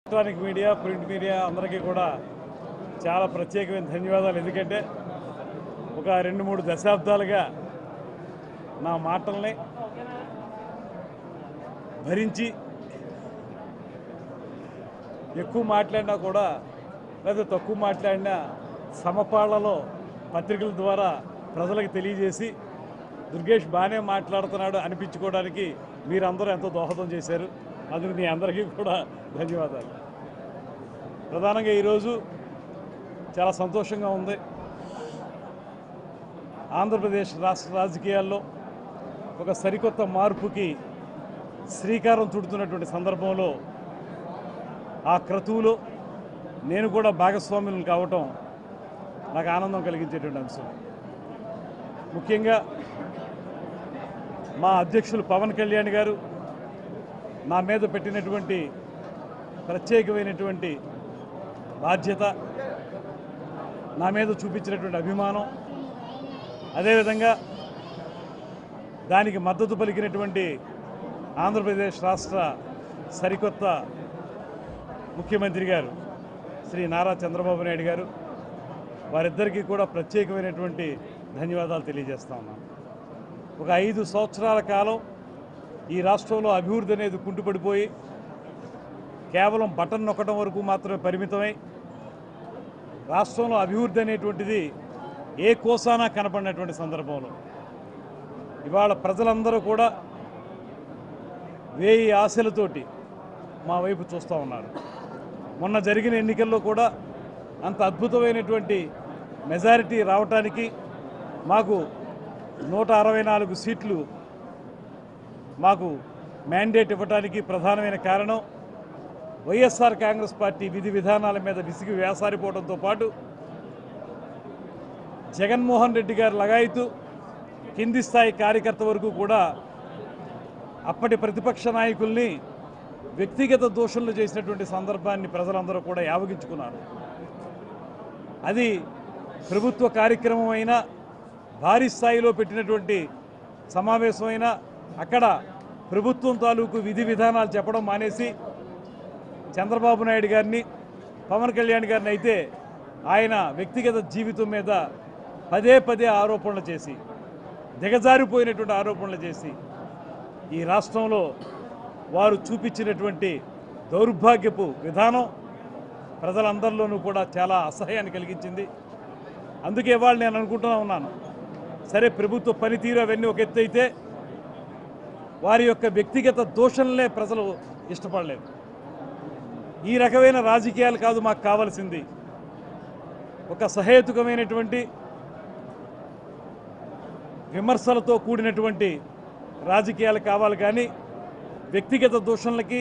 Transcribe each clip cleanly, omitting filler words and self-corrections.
Electronic media, print media అందరికీ కూడా చాలా ప్రత్యేకమైన ధన్యవాదాలు. ఎందుకంటే ఒక 2-3 దశాబ్దాలుగా నా మాటల్ని భరించి ఎక్కువ మాట్లాడినా కూడా లేదా తక్కువ మాట్లాడినా సమపాళ్లలో పత్రికల ద్వారా ప్రజలకు తెలియజేసి దుర్గేష్ బాగానే మాట్లాడుతున్నాడు అనిపించుకోవడానికి మీరందరూ ఎంతో దోహదం చేశారు. అందుకు మీ అందరికీ కూడా ధన్యవాదాలు. ప్రధానంగా ఈరోజు చాలా సంతోషంగా ఉంది. ఆంధ్రప్రదేశ్ రాష్ట్ర రాజకీయాల్లో ఒక సరికొత్త మార్పుకి శ్రీకారం చుడుతున్నటువంటి సందర్భంలో ఆ క్రతువులో నేను కూడా భాగస్వామ్యం కావటం నాకు ఆనందం కలిగించేటువంటి అంశం. ముఖ్యంగా మా అధ్యక్షులు పవన్ కళ్యాణ్ గారు నా మీద పెట్టినటువంటి ప్రత్యేకమైనటువంటి బాధ్యత, నా మీద చూపించినటువంటి అభిమానం, అదేవిధంగా దానికి మద్దతు పలికినటువంటి ఆంధ్రప్రదేశ్ రాష్ట్ర సరికొత్త ముఖ్యమంత్రి గారు శ్రీ నారా చంద్రబాబు నాయుడు గారు, వారిద్దరికీ కూడా ప్రత్యేకమైనటువంటి ధన్యవాదాలు తెలియజేస్తా ఉన్నాను. ఒక 5 సంవత్సరాల కాలం ఈ రాష్ట్రంలో అభివృద్ధి అనేది కుంటుపడిపోయి కేవలం బటన్ నొక్కడం వరకు మాత్రమే పరిమితమై రాష్ట్రంలో అభివృద్ధి అనేటువంటిది ఏ కోసానా కనపడినటువంటి సందర్భంలో ఇవాళ ప్రజలందరూ కూడా 1000 ఆశలతోటి మా వైపు చూస్తూ ఉన్నారు. మొన్న జరిగిన ఎన్నికల్లో కూడా అంత అద్భుతమైనటువంటి మెజారిటీ రావటానికి మాకు 164 సీట్లు మాకు మ్యాండేట్ ఇవ్వడానికి ప్రధానమైన కారణం వైఎస్ఆర్ కాంగ్రెస్ పార్టీ విధి విధానాల మీద విసిగి వేసారిపోవడంతో పాటు జగన్మోహన్ రెడ్డి గారు లగాయితూ కింది స్థాయి కార్యకర్త వరకు కూడా అప్పటి ప్రతిపక్ష నాయకుల్ని వ్యక్తిగత దోషులను చేసినటువంటి సందర్భాన్ని ప్రజలందరూ కూడా యావగించుకున్నారు. అది ప్రభుత్వ కార్యక్రమం అయినా, భారీ స్థాయిలో పెట్టినటువంటి సమావేశమైనా అక్కడ ప్రభుత్వం తాలూకు విధి విధానాలు చెప్పడం మానేసి చంద్రబాబు నాయుడు గారిని, పవన్ కళ్యాణ్ గారిని అయితే ఆయన వ్యక్తిగత జీవితం మీద పదే ఆరోపణలు చేసి, దిగజారిపోయినటువంటి ఆరోపణలు చేసి ఈ రాష్ట్రంలో వారు చూపించినటువంటి దౌర్భాగ్యపు విధానం ప్రజలందరిలోనూ కూడా చాలా అసహ్యాన్ని కలిగించింది. అందుకే వాళ్ళు నేను అనుకుంటూనే ఉన్నాను, సరే ప్రభుత్వ పనితీరు అవన్నీ ఒక ఎత్తు అయితే వారి యొక్క వ్యక్తిగత దోషణలే ప్రజలు ఇష్టపడలేదు. ఈ రకమైన రాజకీయాలు కాదు మాకు కావాల్సింది. ఒక సహేతుకమైనటువంటి విమర్శలతో కూడినటువంటి రాజకీయాలు కావాలి. కానీ వ్యక్తిగత దోషణలకి,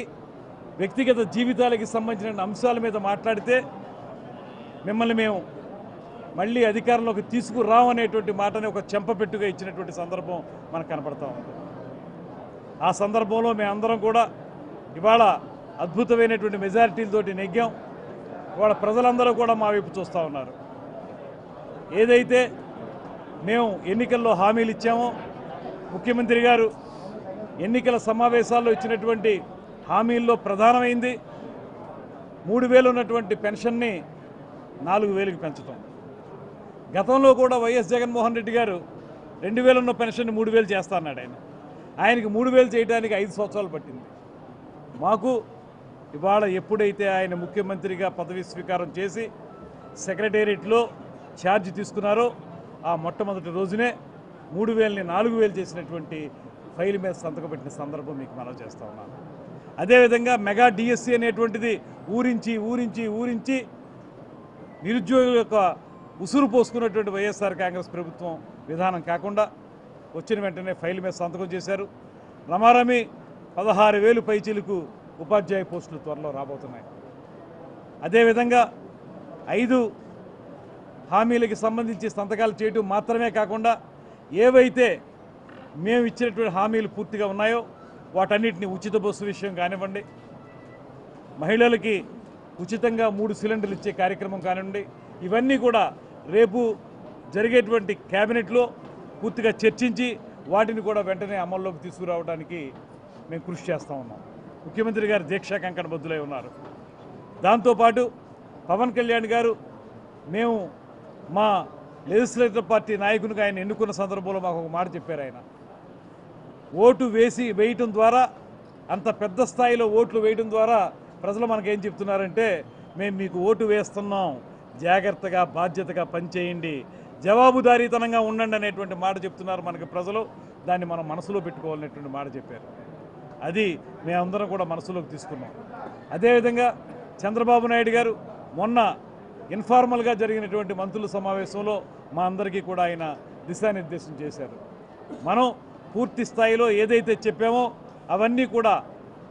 వ్యక్తిగత జీవితాలకి సంబంధించిన అంశాల మీద మాట్లాడితే మిమ్మల్ని మేము మళ్ళీ అధికారంలోకి తీసుకురామనేటువంటి మాటని ఒక చెంపపెట్టుగా ఇచ్చినటువంటి సందర్భం మనకు కనపడతా ఉంది. ఆ సందర్భంలో మేమందరం కూడా ఇవాళ అద్భుతమైనటువంటి మెజారిటీలతోటి నెగ్గాం. ఇవాళ ప్రజలందరూ కూడా మా వైపు చూస్తూ ఉన్నారు. ఏదైతే మేము ఎన్నికల్లో హామీలు ఇచ్చామో, ముఖ్యమంత్రి గారు ఎన్నికల సమావేశాల్లో ఇచ్చినటువంటి హామీల్లో ప్రధానమైంది 3000 ఉన్నటువంటి పెన్షన్ని 4000కి పెంచడం. గతంలో కూడా వైఎస్ జగన్మోహన్ రెడ్డి గారు 2000 ఉన్న పెన్షన్ని 3000 చేస్తా అన్నాడు. ఆయనకి 3000 చేయడానికి 5 సంవత్సరాలు పట్టింది. మాకు ఇవాళ ఎప్పుడైతే ఆయన ముఖ్యమంత్రిగా పదవి స్వీకారం చేసి సెక్రటేరియట్లో ఛార్జ్ తీసుకున్నారో ఆ మొట్టమొదటి రోజునే 3000ని 4000 చేసినటువంటి ఫైల్ మీద సంతకం పెట్టిన సందర్భం మీకు మనవి చేస్తూ ఉన్నాను. అదేవిధంగా మెగా డిఎస్సి అనేటువంటిది ఊరించి నిరుద్యోగుల యొక్క ఉసురు పోసుకున్నటువంటి వైఎస్ఆర్ కాంగ్రెస్ ప్రభుత్వం విధానం కాకుండా వచ్చిన వెంటనే ఫైల్ మీద సంతకం చేశారు. రమారమి 16,000 పైచీలకు ఉపాధ్యాయ పోస్టులు త్వరలో రాబోతున్నాయి. అదేవిధంగా 5 హామీలకి సంబంధించి సంతకాలు చేయటం మాత్రమే కాకుండా ఏవైతే మేము ఇచ్చినటువంటి హామీలు పూర్తిగా ఉన్నాయో వాటన్నిటిని ఉచిత బస్సు విషయం కానివ్వండి, మహిళలకి ఉచితంగా 3 సిలిండర్లు ఇచ్చే కార్యక్రమం కానివ్వండి, ఇవన్నీ కూడా రేపు జరిగేటువంటి క్యాబినెట్లో పూర్తిగా చర్చించి వాటిని కూడా వెంటనే అమల్లోకి తీసుకురావడానికి మేము కృషి చేస్తూ ఉన్నాం. ముఖ్యమంత్రి గారు దీక్షా కంకణ బద్దులై ఉన్నారు. దాంతోపాటు పవన్ కళ్యాణ్ గారు మేము మా లెజిస్లేటివ్ పార్టీ నాయకునిగా ఆయన ఎన్నుకున్న సందర్భంలో మాకు ఒక మాట చెప్పారు. ఆయన ఓటు వేయటం ద్వారా, అంత పెద్ద స్థాయిలో ఓట్లు వేయడం ద్వారా ప్రజలు మనకేం చెప్తున్నారంటే, మేము మీకు ఓటు వేస్తున్నాం, జాగ్రత్తగా బాధ్యతగా పనిచేయండి, జవాబుదారీతనంగా ఉండండి అనేటువంటి మాట చెప్తున్నారు మనకి ప్రజలు. దాన్ని మనం మనసులో పెట్టుకోవాలనేటువంటి మాట చెప్పారు. అది మేమందరం కూడా మనసులోకి తీసుకున్నాం. అదేవిధంగా చంద్రబాబు నాయుడు గారు మొన్న ఇన్ఫార్మల్గా జరిగినటువంటి మంత్రుల సమావేశంలో మా అందరికీ కూడా ఆయన దిశానిర్దేశం చేశారు. మనం పూర్తి స్థాయిలో ఏదైతే చెప్పామో అవన్నీ కూడా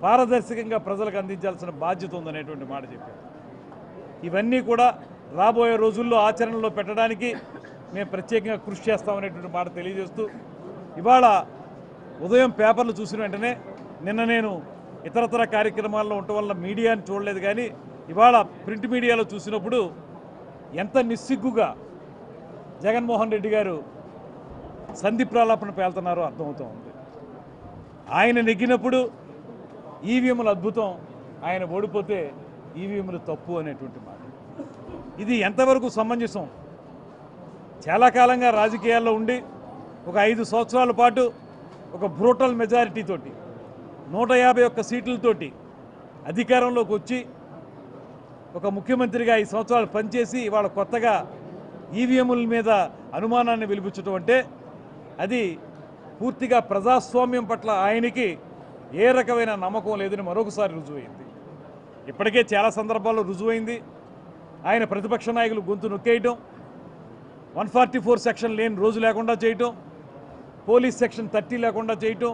పారదర్శకంగా ప్రజలకు అందించాల్సిన బాధ్యత ఉందనేటువంటి మాట చెప్పారు. ఇవన్నీ కూడా రాబోయే రోజుల్లో ఆచరణలో పెట్టడానికి మేము ప్రత్యేకంగా కృషి చేస్తామనేటువంటి మాట తెలియజేస్తూ, ఇవాళ ఉదయం పేపర్లు చూసిన వెంటనే, నిన్న నేను ఇతరతర కార్యక్రమాల్లో ఉండటం వల్ల మీడియాని చూడలేదు, కానీ ఇవాళ ప్రింట్ మీడియాలో చూసినప్పుడు ఎంత నిస్సిగ్గుగా జగన్మోహన్ రెడ్డి గారు సంధి ప్రలాపన పేలుతున్నారో అర్థమవుతూ ఉంది. ఆయన నెగ్గినప్పుడు ఈవీఎంలు అద్భుతం, ఆయన ఓడిపోతే ఈవీఎంలు తప్పు అనేటువంటి మాట. ఇది ఎంతవరకు సమంజసం? చాలా కాలంగా రాజకీయాల్లో ఉండి ఒక 5 సంవత్సరాల పాటు ఒక బ్రూటల్ మెజారిటీతోటి 151 సీట్లతోటి అధికారంలోకి వచ్చి ఒక ముఖ్యమంత్రిగా 5 సంవత్సరాలు పనిచేసి ఇవాళ కొత్తగా ఈవీఎంల మీద అనుమానాన్ని వెలిపించడం అంటే అది పూర్తిగా ప్రజాస్వామ్యం పట్ల ఆయనకి ఏ రకమైన నమ్మకం లేదని మరొకసారి రుజువైంది. ఇప్పటికే చాలా సందర్భాల్లో రుజువైంది. ఆయన ప్రతిపక్ష నాయకులు గొంతు నొక్కేయటం, 144 సెక్షన్ లేని రోజు లేకుండా చేయటం, పోలీస్ సెక్షన్ 30 లేకుండా చేయటం,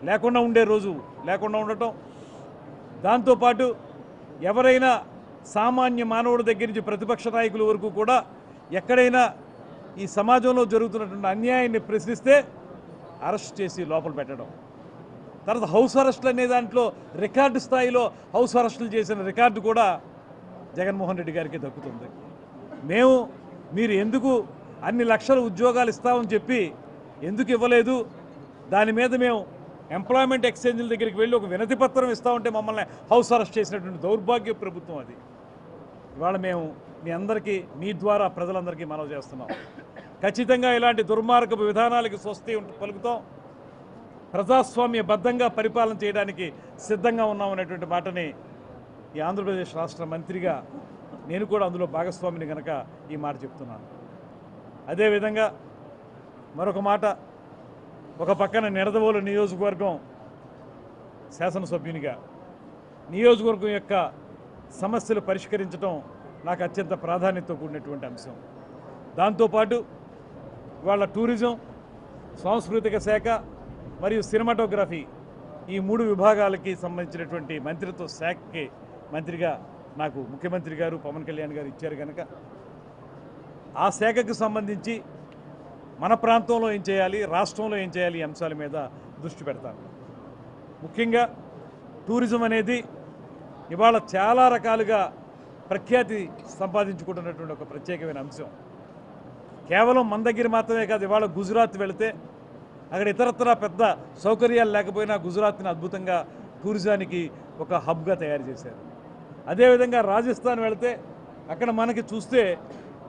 లేకుండా ఉండే రోజు లేకుండా ఉండటం, దాంతోపాటు ఎవరైనా సామాన్య మానవుడి దగ్గర నుంచి ప్రతిపక్ష నాయకుల వరకు కూడా ఎక్కడైనా ఈ సమాజంలో జరుగుతున్నటువంటి అన్యాయాన్ని ప్రశ్నిస్తే అరెస్ట్ చేసి లోపల పెట్టడం, తర్వాత హౌస్ అరెస్టులు అనే దాంట్లో రికార్డు స్థాయిలో హౌస్ అరెస్టులు చేసిన రికార్డు కూడా జగన్మోహన్ రెడ్డి గారికి దక్కుతుంది. మీరు ఎందుకు అన్ని లక్షల ఉద్యోగాలు ఇస్తామని చెప్పి ఎందుకు ఇవ్వలేదు, దాని మీద మేము ఎంప్లాయ్మెంట్ ఎక్స్చేంజ్ల దగ్గరికి వెళ్ళి ఒక వినతి పత్రం ఇస్తామంటే మమ్మల్ని హౌస్ అరెస్ట్ చేసినటువంటి దౌర్భాగ్య ప్రభుత్వం అది. ఇవాళ మేము మీ ద్వారా ప్రజలందరికీ మనవి చేస్తున్నాం. ఖచ్చితంగా ఇలాంటి దుర్మార్గపు విధానాలకి స్వస్తి పలుకుతాం, ప్రజాస్వామ్యబద్ధంగా పరిపాలన చేయడానికి సిద్ధంగా ఉన్నామనేటువంటి మాటని ఈ ఆంధ్రప్రదేశ్ రాష్ట్ర మంత్రిగా నేను కూడా అందులో భాగస్వామిని కనుక ఈ మాట చెప్తున్నాను. అదేవిధంగా మరొక మాట, ఒక పక్కన నిడదవోలు నియోజకవర్గం శాసనసభ్యునిగా నియోజకవర్గం యొక్క సమస్యలు పరిష్కరించడం నాకు అత్యంత ప్రాధాన్యతతో కూడినటువంటి అంశం. దాంతోపాటు ఇవాళ టూరిజం, సాంస్కృతిక శాఖ మరియు సినిమాటోగ్రఫీ ఈ 3 విభాగాలకి సంబంధించినటువంటి మంత్రిత్వ శాఖకి మంత్రిగా నాకు ముఖ్యమంత్రి గారు పవన్ కళ్యాణ్ గారు ఇచ్చారు కనుక ఆ శాఖకు సంబంధించి మన ప్రాంతంలో ఏం చేయాలి, రాష్ట్రంలో ఏం చేయాలి ఈ అంశాల మీద దృష్టి పెడతాను. ముఖ్యంగా టూరిజం అనేది ఇవాళ చాలా రకాలుగా ప్రఖ్యాతి సంపాదించుకుంటున్నటువంటి ఒక ప్రత్యేకమైన అంశం. కేవలం మన దగ్గర మాత్రమే కాదు, ఇవాళ గుజరాత్ వెళితే అక్కడ ఇతరత్ర పెద్ద సౌకర్యాలు లేకపోయినా గుజరాత్ని అద్భుతంగా టూరిజానికి ఒక హబ్గా తయారు చేశారు. అదేవిధంగా రాజస్థాన్ వెళితే అక్కడ మనకి చూస్తే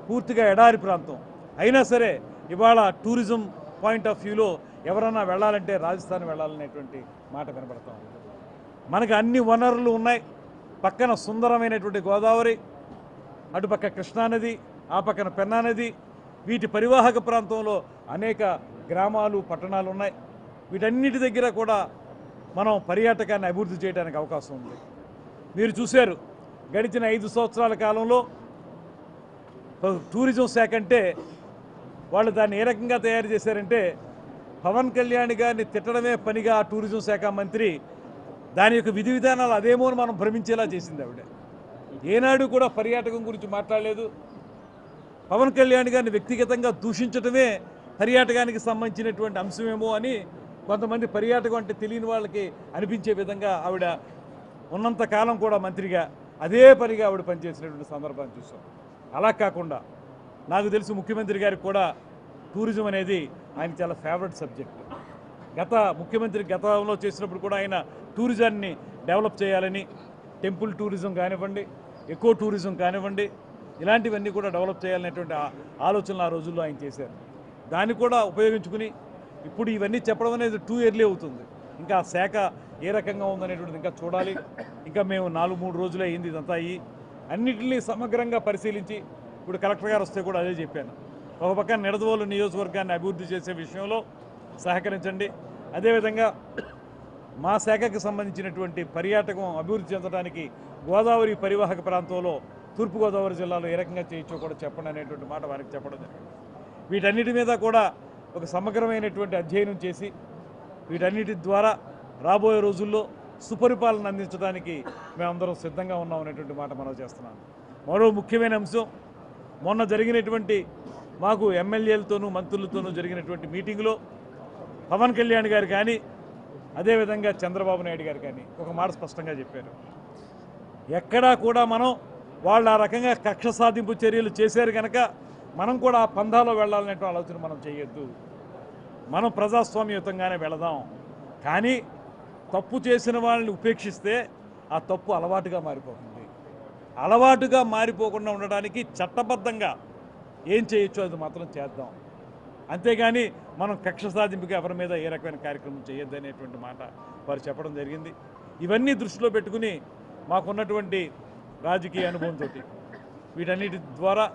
పూర్తిగా ఎడారి ప్రాంతం అయినా సరే ఇవాళ టూరిజం పాయింట్ ఆఫ్ వ్యూలో ఎవరన్నా వెళ్ళాలంటే రాజస్థాన్ వెళ్ళాలనేటువంటి మాట వినపడతాం. మనకు అన్ని వనరులు ఉన్నాయి. పక్కన సుందరమైనటువంటి గోదావరి, అటుపక్క కృష్ణానది, ఆ పక్కన పెన్నా నది, వీటి పరివాహక ప్రాంతంలో అనేక గ్రామాలు, పట్టణాలు ఉన్నాయి. వీటన్నిటి దగ్గర కూడా మనం పర్యాటకాన్ని అభివృద్ధి చేయడానికి అవకాశం ఉంది. మీరు చూశారు, గడిచిన 5 సంవత్సరాల కాలంలో టూరిజం శాఖ అంటే వాళ్ళు దాన్ని ఏ రకంగా తయారు చేశారంటే, పవన్ కళ్యాణ్ గారిని తిట్టడమే పనిగా ఆ టూరిజం శాఖ మంత్రి దాని యొక్క విధి విధానాలు అదేమో అని మనం భ్రమించేలా చేసింది ఆవిడ. ఏనాడు కూడా పర్యాటకం గురించి మాట్లాడలేదు. పవన్ కళ్యాణ్ గారిని వ్యక్తిగతంగా దూషించడమే పర్యాటకానికి సంబంధించినటువంటి అంశమేమో అని కొంతమంది పర్యాటకం అంటే తెలియని వాళ్ళకి అనిపించే విధంగా ఆవిడ ఉన్నంతకాలం కూడా మంత్రిగా అదే పనిగా ఆవిడ పనిచేసినటువంటి సందర్భాన్ని చూసాం. అలా కాకుండా నాకు తెలుసు ముఖ్యమంత్రి గారికి కూడా టూరిజం అనేది ఆయన చాలా ఫేవరెట్ సబ్జెక్ట్. ముఖ్యమంత్రి గతంలో చేసినప్పుడు కూడా ఆయన టూరిజాన్ని డెవలప్ చేయాలని, టెంపుల్ టూరిజం కానివ్వండి, ఎకో టూరిజం కానివ్వండి, ఇలాంటివన్నీ కూడా డెవలప్ చేయాలనేటువంటి ఆలోచనలు ఆ రోజుల్లో ఆయన చేశారు. దాన్ని కూడా ఉపయోగించుకుని ఇప్పుడు ఇవన్నీ చెప్పడం అనేది టూ ఇయర్లీ అవుతుంది. ఇంకా ఆ శాఖ ఏ రకంగా ఉందనేటువంటిది ఇంకా చూడాలి. ఇంకా మేము 4-3 రోజులే అయింది ఇదంతా అయ్యి అన్నింటినీ సమగ్రంగా పరిశీలించి ఇప్పుడు కలెక్టర్ గారు వస్తే కూడా అదే చెప్పాను. ఒక పక్కన నిడదవోలు నియోజకవర్గాన్ని అభివృద్ధి చేసే విషయంలో సహకరించండి, అదేవిధంగా మా శాఖకు సంబంధించినటువంటి పర్యాటకం అభివృద్ధి చెందడానికి గోదావరి పరివాహక ప్రాంతంలో తూర్పుగోదావరి జిల్లాలో ఏ రకంగా చేయొచ్చో కూడా చెప్పండి అనేటువంటి మాట వారికి చెప్పడం జరిగింది. వీటన్నిటి మీద కూడా ఒక సమగ్రమైనటువంటి అధ్యయనం చేసి వీటన్నిటి ద్వారా రాబోయే రోజుల్లో సుపరిపాలన అందించడానికి మేమందరం సిద్ధంగా ఉన్నాం అనేటువంటి మాట మనం చేస్తున్నాం. మరో ముఖ్యమైన అంశం, మొన్న జరిగినటువంటి మాకు ఎమ్మెల్యేలతోనూ మంత్రులతోనూ జరిగినటువంటి మీటింగ్లో పవన్ కళ్యాణ్ గారు కానీ అదేవిధంగా చంద్రబాబు నాయుడు గారు కానీ ఒక మాట స్పష్టంగా చెప్పారు. ఎక్కడా కూడా మనం వాళ్ళు ఆ రకంగా కక్ష సాధింపు చర్యలు చేశారు కనుక మనం కూడా ఆ పందాలో వెళ్ళాలనేటువంటి ఆలోచన మనం చేయొద్దు. మనం ప్రజాస్వామ్యయుతంగానే వెళదాం. కానీ తప్పు చేసిన వాళ్ళని ఉపేక్షిస్తే ఆ తప్పు అలవాటుగా మారిపోతుంది. అలవాటుగా మారిపోకుండా ఉండడానికి చట్టబద్ధంగా ఏం చేయొచ్చో అది మాత్రం చేద్దాం. అంతేగాని మనం కక్ష సాధింపుకి ఎవరి మీద ఏ రకమైన కార్యక్రమం చేయొద్దు అనేటువంటి మాట వారు చెప్పడం జరిగింది. ఇవన్నీ దృష్టిలో పెట్టుకుని మాకున్నటువంటి రాజకీయ అనుభవంతో వీటన్నిటి ద్వారా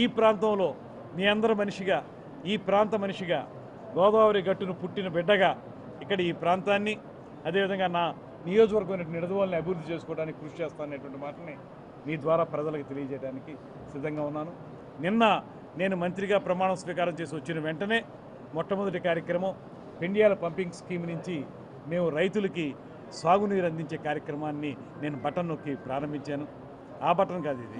ఈ ప్రాంతంలో మీ అందరి మనిషిగా, ఈ ప్రాంత మనిషిగా, గోదావరి గట్టును పుట్టిన బిడ్డగా ఇక్కడ ఈ ప్రాంతాన్ని అదేవిధంగా నా నియోజకవర్గం నిడదవోలుని అభివృద్ధి చేసుకోవడానికి కృషి చేస్తాననేటువంటి మాటని మీ ద్వారా ప్రజలకు తెలియజేయడానికి సిద్ధంగా ఉన్నాను. నిన్న నేను మంత్రిగా ప్రమాణ స్వీకారం చేసి వచ్చిన వెంటనే మొట్టమొదటి కార్యక్రమం పెండియాల పంపింగ్ స్కీమ్ నుంచి మేము రైతులకి సాగునీరు అందించే కార్యక్రమాన్ని నేను బటన్ నొక్కి ప్రారంభించాను. ఆ బటన్ కాదు ఇది,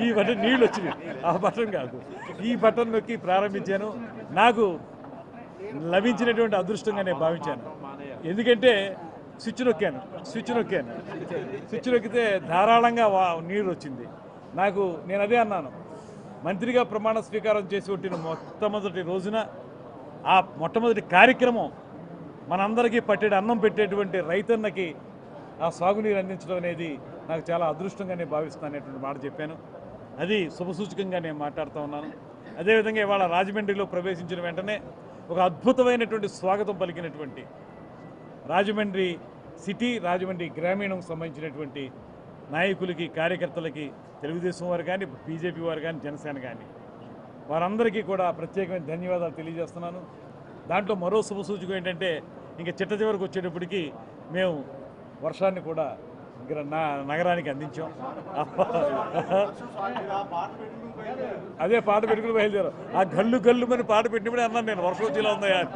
ఈ బటన్ నీళ్ళు వచ్చినాయి, ఆ బటన్ కాదు, ఈ బటన్ నొక్కి ప్రారంభించాను. నాకు లభించినటువంటి అదృష్టంగా నేను భావించాను. ఎందుకంటే స్విచ్ నొక్కితే ధారాళంగా నీరు వచ్చింది. నేను అదే అన్నాను, మంత్రిగా ప్రమాణ స్వీకారం చేసి కొట్టిన మొట్టమొదటి రోజున ఆ మొట్టమొదటి కార్యక్రమం మనందరికీ పట్టేటి అన్నం పెట్టేటువంటి రైతన్నకి ఆ సాగునీరు అందించడం అనేది నాకు చాలా అదృష్టంగా నేను భావిస్తాను అనేటువంటి మాట చెప్పాను. అది శుభసూచకంగా నేను మాట్లాడుతూ ఉన్నాను. అదేవిధంగా ఇవాళ రాజమండ్రిలో ప్రవేశించిన వెంటనే ఒక అద్భుతమైనటువంటి స్వాగతం పలికినటువంటి రాజమండ్రి సిటీ, రాజమండ్రి గ్రామీణం సంబంధించినటువంటి నాయకులకి, కార్యకర్తలకి, తెలుగుదేశం వారు కానీ, బీజేపీ వారు కానీ, జనసేన కానీ వారందరికీ కూడా ప్రత్యేకమైన ధన్యవాదాలు తెలియజేస్తున్నాను. దాంట్లో మరో శుభసూచకం ఏంటంటే ఇంకా చిట్ట చివరికి వచ్చేటప్పటికి మేము వర్షాన్ని కూడా నగరానికి అందించాం. అదే పాట పెట్టుకుని బయలుదేరాం. ఆ గల్లు గల్లు అని పాట పెట్టినప్పుడే అన్నాను నేను, వర్షం వచ్చేలా ఉందా అని.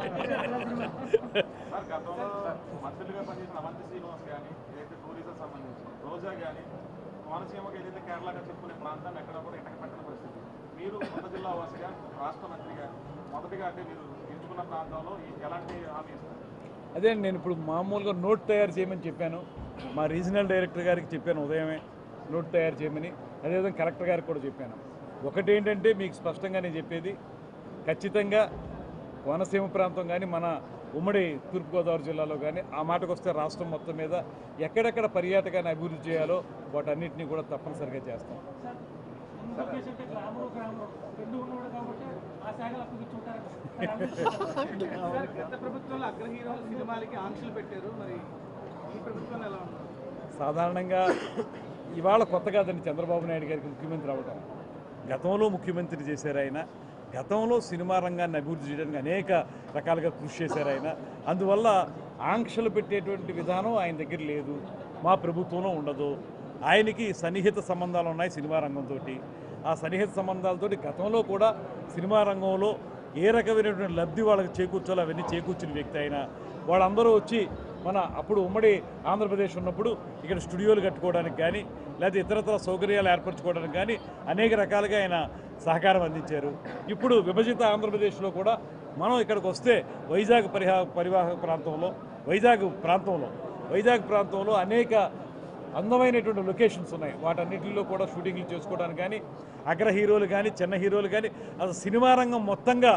అదే నేను ఇప్పుడు మామూలుగా నోట్ తయారు చేయమని చెప్పాను. మా రీజనల్ డైరెక్టర్ గారికి చెప్పాను ఉదయమే నోట్ తయారు చేయమని. అదేవిధంగా కలెక్టర్ గారికి కూడా చెప్పాను. ఒకటి ఏంటంటే మీకు స్పష్టంగా నేను చెప్పేది, ఖచ్చితంగా కోనసీమ ప్రాంతం కానీ మన ఉమ్మడి తూర్పుగోదావరి జిల్లాలో కానీ ఆ మాటకు వస్తే రాష్ట్రం మొత్తం మీద ఎక్కడెక్కడ పర్యాటకాన్ని అభివృద్ధి చేయాలో వాటన్నిటినీ కూడా తప్పనిసరిగా చేస్తాం. సాధారణంగా ఇవాళ కొత్త కాదండి చంద్రబాబు నాయుడు గారికి ముఖ్యమంత్రి అవ్వడం. గతంలో ముఖ్యమంత్రి చేశారు ఆయన. గతంలో సినిమా రంగాన్ని అభివృద్ధి చేయడానికి అనేక రకాలుగా కృషి చేశారు ఆయన. అందువల్ల ఆంక్షలు పెట్టేటువంటి విధానం ఆయన దగ్గర లేదు, మా ప్రభుత్వంలో ఉండదు. ఆయనకి సన్నిహిత సంబంధాలు ఉన్నాయి సినిమా రంగంతో. ఆ సన్నిహిత సంబంధాలతో గతంలో కూడా సినిమా రంగంలో ఏ రకమైనటువంటి లబ్ధి వాళ్ళకి చేకూర్చాలో అవన్నీ చేకూర్చిన వ్యక్తి అయినా వాళ్ళందరూ వచ్చి మన అప్పుడు ఉమ్మడి ఆంధ్రప్రదేశ్ ఉన్నప్పుడు ఇక్కడ స్టూడియోలు కట్టుకోవడానికి కానీ లేదా ఇతరతర సౌకర్యాలు ఏర్పరచుకోవడానికి కానీ అనేక రకాలుగా ఆయన సహకారం అందించారు. ఇప్పుడు విభజిత ఆంధ్రప్రదేశ్లో కూడా మనం ఇక్కడికి వస్తే పరివాహక ప్రాంతంలో వైజాగ్ ప్రాంతంలో అనేక అందమైనటువంటి లొకేషన్స్ ఉన్నాయి. వాటన్నిటిలో కూడా షూటింగ్లు చేసుకోవడానికి కానీ అగ్ర హీరోలు కానీ చిన్న హీరోలు కానీ అసలు సినిమా రంగం మొత్తంగా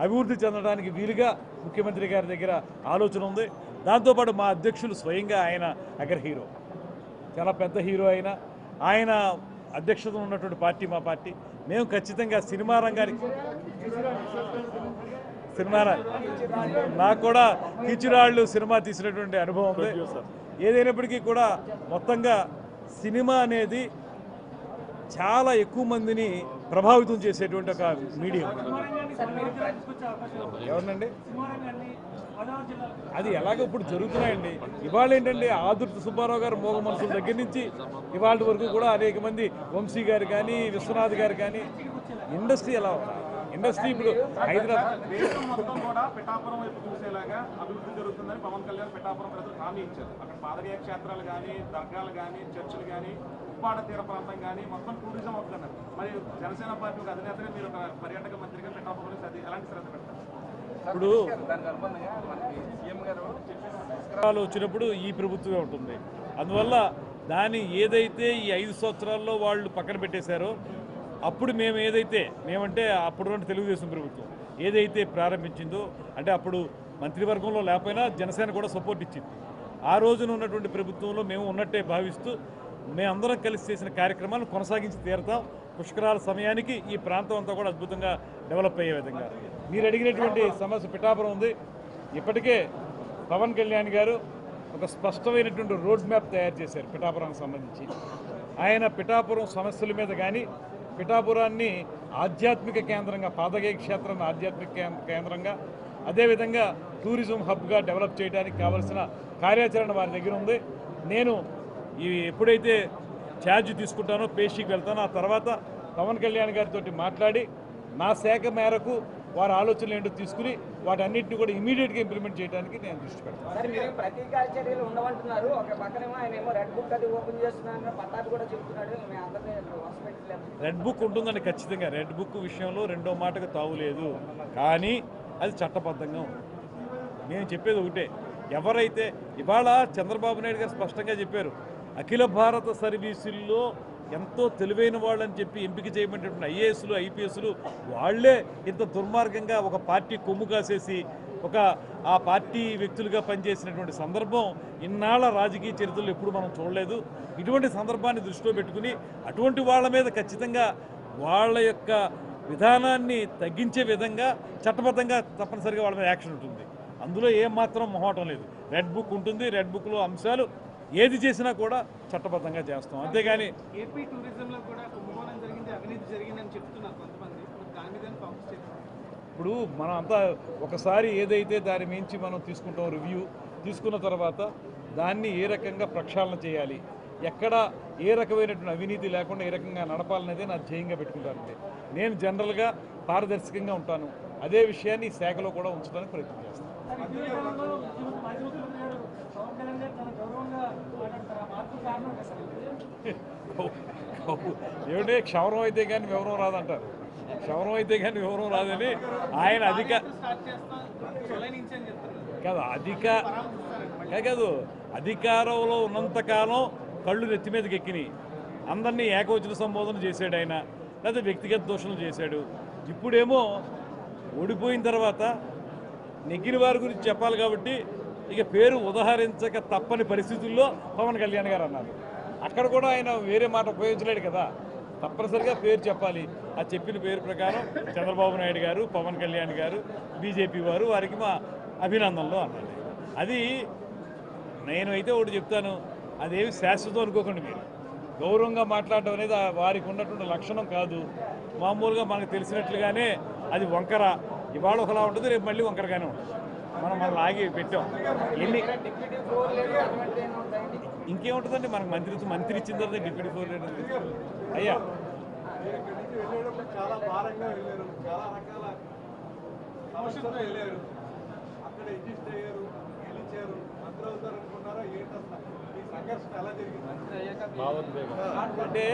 అభివృద్ధి చెందడానికి వీలుగా ముఖ్యమంత్రి గారి దగ్గర ఆలోచన ఉంది. దాంతోపాటు మా అధ్యక్షులు స్వయంగా ఆయన అగ్ర హీరో, చాలా పెద్ద హీరో ఆయన అధ్యక్షత ఉన్నటువంటి పార్టీ మా పార్టీ. మేము ఖచ్చితంగా సినిమా రంగానికి నాకు కూడా కిచిరాళ్ళు సినిమా తీసినటువంటి అనుభవం ఉంది. ఏదైనప్పటికీ కూడా మొత్తంగా సినిమా అనేది చాలా ఎక్కువ మందిని ప్రభావితం చేసేటువంటి ఒక మీడియం. ఎవరినండి అది ఎలాగో ఇప్పుడు జరుగుతున్నాయండి. ఇవాళ ఏంటంటే ఆదుర్తి సుబ్బారావు గారు మోగ మనుషుల దగ్గర నుంచి ఇవాళ వరకు కూడా అనేక మంది, వంశీ గారు కానీ విశ్వనాథ్ గారు కానీ, ఇండస్ట్రీ ఎలా ఉంది? ఇండస్ట్రీ ఇప్పుడు హైదరాబాద్ మొత్తం కూడా పిఠాపురం వైపు చూసేలాగా అభివృద్ధి జరుగుతుందని పవన్ కళ్యాణ్ పిఠాపురం ప్రజలు హామీ ఇచ్చారు. అక్కడ పాదయాత్ర క్షేత్రాలు కానీ, దర్గాలు కానీ, చర్చిలు కానీ, ఉప్పాడ తీర ప్రాంతం కానీ మొత్తం టూరిజం అవుతున్నారు. మరి జనసేన పార్టీ ఒక అధినేతగా మీరు ఒక పర్యాటక మంత్రిగా పిఠాపురం అది ఎలాంటి శ్రద్ధ పెడతారు? ఇప్పుడు వచ్చినప్పుడు ఈ ప్రభుత్వమే ఉంటుంది. అందువల్ల దాన్ని ఏదైతే ఈ 5 సంవత్సరాల్లో వాళ్ళు పక్కన పెట్టేశారో, అప్పుడు మేమంటే అప్పుడు తెలుగుదేశం ప్రభుత్వం ఏదైతే ప్రారంభించిందో, అంటే అప్పుడు మంత్రివర్గంలో లేకపోయినా జనసేన కూడా సపోర్ట్ ఇచ్చింది. ఆ రోజున ఉన్నటువంటి ప్రభుత్వంలో మేము ఉన్నట్టే భావిస్తూ మేమందరం కలిసి చేసిన కార్యక్రమాలను కొనసాగించి తీరుతాం. పుష్కరాల సమయానికి ఈ ప్రాంతం అంతా కూడా అద్భుతంగా డెవలప్ అయ్యే విధంగా. మీరు అడిగినటువంటి సమస్య పిఠాపురం ఉంది. ఇప్పటికే పవన్ కళ్యాణ్ గారు ఒక స్పష్టమైనటువంటి రోడ్ మ్యాప్ తయారు చేశారు పిఠాపురానికి సంబంధించి. ఆయన పిఠాపురం సమస్యల మీద కానీ, పిఠాపురాన్ని ఆధ్యాత్మిక కేంద్రంగా, పాదగయ క్షేత్రాన్ని ఆధ్యాత్మిక కేంద్రంగా, అదేవిధంగా టూరిజం హబ్గా డెవలప్ చేయడానికి కావలసిన కార్యాచరణ వారి దగ్గర ఉంది. నేను ఎప్పుడైతే ఛార్జ్ తీసుకుంటానో, పేషీకి వెళ్తానో, ఆ తర్వాత పవన్ కళ్యాణ్ గారితో మాట్లాడి నా శాఖ మేరకు వారి ఆలోచనలు ఏంటో తీసుకుని వాటన్నిటిని కూడా ఇమీడియట్గా ఇంప్లిమెంట్ చేయడానికి నేను దృష్టి పెడతాను. ప్రతీకార చర్యలు ఉండవంటున్నారు. ఒక పక్కనేమో ఆయన ఏమో రెడ్ బుక్ అది ఓపెన్ చేస్తున్నారని పట్టాభి కూడా చెప్తున్నాడు. రెడ్ బుక్ ఉంటుందండి ఖచ్చితంగా. రెడ్ బుక్ విషయంలో రెండో మాటకు తావులేదు, కానీ అది చట్టబద్ధంగా ఉంది. నేను చెప్పేది ఒకటే, ఎవరైతే ఇవాళ చంద్రబాబు నాయుడు గారు స్పష్టంగా చెప్పారు, అఖిల భారత సర్వీసుల్లో ఎంతో తెలివైన వాళ్ళని చెప్పి ఎంపిక చేయబడినటువంటి ఐఏఎస్లు, ఐపీఎస్లు వాళ్లే ఇంత దుర్మార్గంగా ఒక పార్టీ కొమ్ము కాసేసి ఆ పార్టీ వ్యక్తులుగా పనిచేసినటువంటి సందర్భం ఇన్నాళ్ళ రాజకీయ చరిత్రలో ఎప్పుడు మనం చూడలేదు. ఇటువంటి సందర్భాన్ని దృష్టిలో పెట్టుకుని అటువంటి వాళ్ళ మీద ఖచ్చితంగా వాళ్ళ యొక్క విధానాన్ని తగ్గించే విధంగా చట్టబద్ధంగా తప్పనిసరిగా వాళ్ళ మీద యాక్షన్ ఉంటుంది. అందులో ఏమాత్రం మొహమాటం లేదు. రెడ్ బుక్ ఉంటుంది. రెడ్ బుక్లో అంశాలు ఏది చేసినా కూడా చట్టబద్ధంగా చేస్తాం. అంతేగాని ఏపీ టూరిజంలో కూడా కుంభకోణం జరిగింది, అవినీతి జరిగిందని చెప్తున్నారు కొంతమంది. ఇప్పుడు మనం అంతా ఒకసారి ఏదైతే దాని మించి మనం తీసుకుంటాం, రివ్యూ తీసుకున్న తర్వాత దాన్ని ఏ రకంగా ప్రక్షాళన చేయాలి, ఎక్కడ ఏ రకమైనటువంటి అవినీతి లేకుండా ఏ రకంగా నడపాలనేది నా ధ్యేయంగా పెట్టుకుంటానండి. నేను జనరల్గా పారదర్శకంగా ఉంటాను. అదే విషయాన్ని ఈ శాఖలో కూడా ఉంచడానికి ప్రయత్నం చేస్తాను. ఏమిటి క్షవరం అయితే కానీ వివరం రాదంటారు. క్షవరం అయితే కానీ వివరం రాదని ఆయన కాదు అధికారంలో ఉన్నంతకాలం కళ్ళు నెత్తి మీదకి ఎక్కినాయి. అందరినీ ఏకవచన సంబోధన చేశాడు ఆయన, లేదా వ్యక్తిగత దోషణలు చేశాడు. ఇప్పుడేమో ఓడిపోయిన తర్వాత నెగ్గిన వారి గురించి చెప్పాలి కాబట్టి ఇక పేరు ఉదహరించక తప్పని పరిస్థితుల్లో పవన్ కళ్యాణ్ గారు అన్నారు. అక్కడ కూడా ఆయన వేరే మాట ఉపయోగించలేడు కదా, తప్పనిసరిగా పేరు చెప్పాలి. ఆ చెప్పిన పేరు ప్రకారం చంద్రబాబు నాయుడు గారు, పవన్ కళ్యాణ్ గారు, బీజేపీ వారు, వారికి మా అభినందనలు అన్నారు. అది నేనైతే ఒకటి చెప్తాను, అదేమి శాశ్వతం అనుకోకండి. మీరు గౌరవంగా మాట్లాడడం అనేది వారికి ఉన్నటువంటి లక్షణం కాదు. మామూలుగా మనకు తెలిసినట్లుగానే అది వంకర. ఇవాళ ఒకలా ఉంటుంది, రేపు మళ్ళీ వంకరగానే ఉంటుంది. మనం ఆగి పెట్టాం. ఇంకేముంటుందండి, మనకు మంత్రి ఇచ్చిన తర్వాత డిప్యూటీ 4 లీడర్ అయ్యా. చాలా భారంగా వెళ్ళారు, చాలా రకాల సమస్యలతో వెళ్ళారు, అక్కడ ఎగ్జిస్ట్ అయ్యారు, గెలిచారు, మంత్రి అవుతారు అనుకున్నారా? ఈ సంఘర్షణ ఎలా జరిగింది? అంటే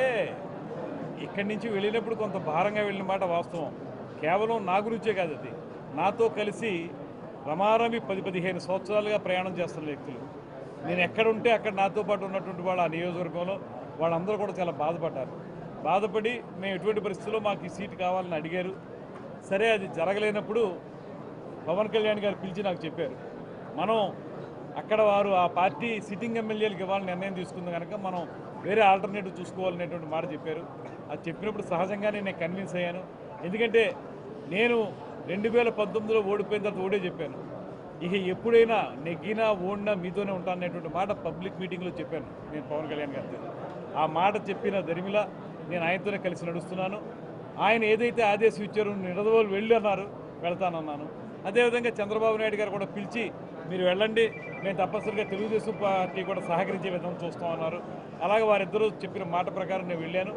ఇక్కడి నుంచి వెళ్ళినప్పుడు కొంత భారంగా వెళ్ళిన మాట వాస్తవం. కేవలం నా గురించే కాదు, అది నాతో కలిసి రమారమి 10-15 సంవత్సరాలుగా ప్రయాణం చేస్తున్న వ్యక్తులు. నేను ఎక్కడుంటే అక్కడ నాతో పాటు ఉన్నటువంటి వాళ్ళ ఆ నియోజకవర్గంలో వాళ్ళందరూ కూడా చాలా బాధపడ్డారు. బాధపడి మేము ఎటువంటి పరిస్థితుల్లో మాకు ఈ సీటు కావాలని అడిగారు. సరే, అది జరగలేనప్పుడు పవన్ కళ్యాణ్ గారు పిలిచి నాకు చెప్పారు, మనం అక్కడ వారు ఆ పార్టీ సిట్టింగ్ ఎమ్మెల్యేలకు ఇవ్వాలని నిర్ణయం తీసుకుంది కనుక మనం వేరే ఆల్టర్నేటివ్ చూసుకోవాలనేటువంటి మాట చెప్పారు. అది చెప్పినప్పుడు సహజంగానే నేను కన్విన్స్ అయ్యాను. ఎందుకంటే నేను 2019లో ఓడిపోయిన తర్వాత ఓడే చెప్పాను, ఇక ఎప్పుడైనా నెగ్గినా ఓడినా మీతోనే ఉంటాననేటువంటి మాట పబ్లిక్ మీటింగ్లో చెప్పాను నేను పవన్ కళ్యాణ్ గారితో. ఆ మాట చెప్పిన దరిమిలా నేను ఆయనతోనే కలిసి నడుస్తున్నాను. ఆయన ఏదైతే ఆదేశం ఇచ్చారో నిడదవోలు వెళ్ళి అన్నారు, వెళ్తానన్నాను. అదేవిధంగా చంద్రబాబు నాయుడు గారు కూడా పిలిచి మీరు వెళ్ళండి, మేము తప్పనిసరిగా తెలుగుదేశం పార్టీ కూడా సహకరించే విధంగా చూస్తామన్నారు. అలాగే వారిద్దరూ చెప్పిన మాట ప్రకారం నేను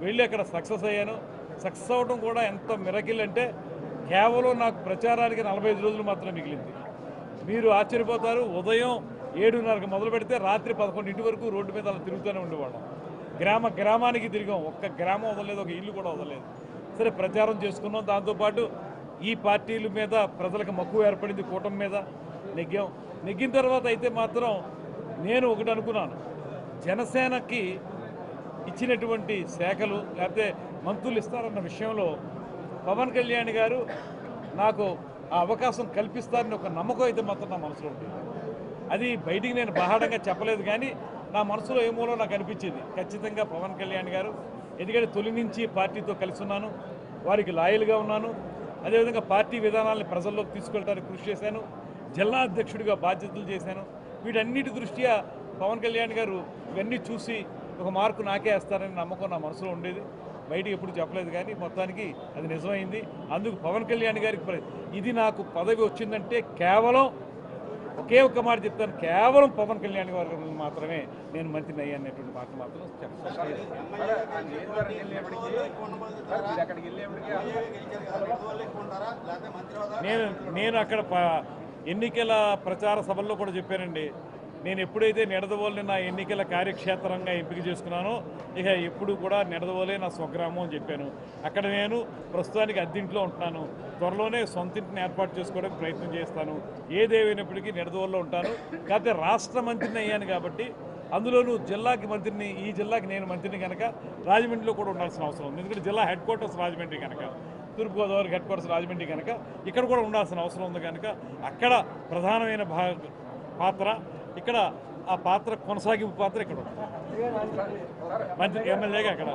వెళ్ళి అక్కడ సక్సెస్ అయ్యాను. సక్సెస్ అవ్వడం కూడా ఎంత మిరకిల్ అంటే కేవలం నాకు ప్రచారానికి 45 రోజులు మాత్రమే మిగిలింది. మీరు ఆశ్చర్యపోతారు, ఉదయం 7:30కి మొదలు పెడితే రాత్రి 11 వరకు రోడ్డు మీద అలా తిరుగుతూనే ఉండేవాళ్ళం. గ్రామానికి తిరిగాం, ఒక్క గ్రామం వదలలేదు, ఒక ఇల్లు కూడా వదలలేదు. సరే ప్రచారం చేసుకున్నాం. దాంతోపాటు ఈ పార్టీల మీద ప్రజలకు మక్కువ ఏర్పడింది, కూటమి మీద నెగ్గిన తర్వాత అయితే మాత్రం నేను ఒకటి అనుకున్నాను, జనసేనకి ఇచ్చినటువంటి శాఖలు లేకపోతే మంత్రులు ఇస్తారన్న విషయంలో పవన్ కళ్యాణ్ గారు నాకు ఆ అవకాశం కల్పిస్తారని ఒక నమ్మకం అయితే మాత్రం నా మనసులో ఉంటుంది. అది బయటికి నేను బహాడంగా చెప్పలేదు, కానీ నా మనసులో ఏమోలో నాకు అనిపించింది ఖచ్చితంగా పవన్ కళ్యాణ్ గారు. ఎందుకంటే తొలి నుంచి పార్టీతో కలిసి ఉన్నాను, వారికి లాయల్గా ఉన్నాను. అదేవిధంగా పార్టీ విధానాలను ప్రజల్లోకి తీసుకెళ్ళడానికి కృషి చేశాను, జిల్లా అధ్యక్షుడిగా బాధ్యతలు చేశాను. వీటన్నిటి దృష్ట్యా పవన్ కళ్యాణ్ గారు ఇవన్నీ చూసి ఒక మార్కు నాకే వేస్తారని నమ్మకం నా మనసులో ఉండేది. బయటికి ఎప్పుడు చెప్పలేదు, కానీ మొత్తానికి అది నిజమైంది. అందుకు పవన్ కళ్యాణ్ గారికి ఇది నాకు పదవి వచ్చిందంటే కేవలం ఒకే ఒక్క మాట చెప్తాను, కేవలం పవన్ కళ్యాణ్ గారి మాత్రమే నేను మంత్రిని అయ్యానేటువంటి మాట మాత్రం చెప్తాను. నేను అక్కడ ఎన్నికల ప్రచార సభల్లో కూడా చెప్పానండి, నేను ఎప్పుడైతే నిడదవోలుని నా ఎన్నికల కార్యక్షేత్రంగా ఎంపిక చేసుకున్నానో ఇక ఎప్పుడు కూడా నిడదవోలే నా స్వగ్రామం అని చెప్పాను. అక్కడ నేను ప్రస్తుతానికి అద్దెంట్లో ఉంటున్నాను, త్వరలోనే సొంత ఇంటిని ఏర్పాటు చేసుకోవడానికి ప్రయత్నం చేస్తాను. ఏదేమైనప్పటికీ నిడదవోలులో ఉంటాను. కాకపోతే రాష్ట్ర మంత్రిని అయ్యాను కాబట్టి, అందులోనూ జిల్లాకి మంత్రిని, ఈ జిల్లాకి నేను మంత్రిని కనుక రాజమండ్రిలో కూడా ఉండాల్సిన అవసరం ఉంది. ఎందుకంటే జిల్లా హెడ్ క్వార్టర్స్ రాజమండ్రి కనుక, తూర్పుగోదావరి హెడ్ క్వార్టర్స్ రాజమండ్రి కనుక ఇక్కడ కూడా ఉండాల్సిన అవసరం ఉంది. కనుక అక్కడ ప్రధానమైన పాత్ర, ఇక్కడ ఆ పాత్ర కొనసాగింపు పాత్ర ఇక్కడ ఉంటుంది. మంత్రి ఎమ్మెల్యేగా అక్కడ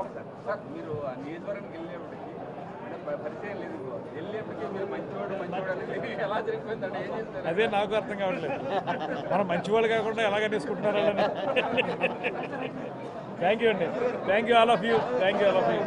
మీరు నియోజకవర్గానికి వెళ్ళేప్పటికీ పరిచయం లేదు, వెళ్ళేప్పటికీ మీరు మంచివాడు ఎలా జరిగిపోయిందంటే ఏం చేస్తారు? అదే నాకు అర్థం కావట్లేదు, మనం మంచివాళ్ళు కాకుండా ఎలాగ తీసుకుంటున్నారా అని. థ్యాంక్ యూ అండి, thank you all of you, thank you all of you.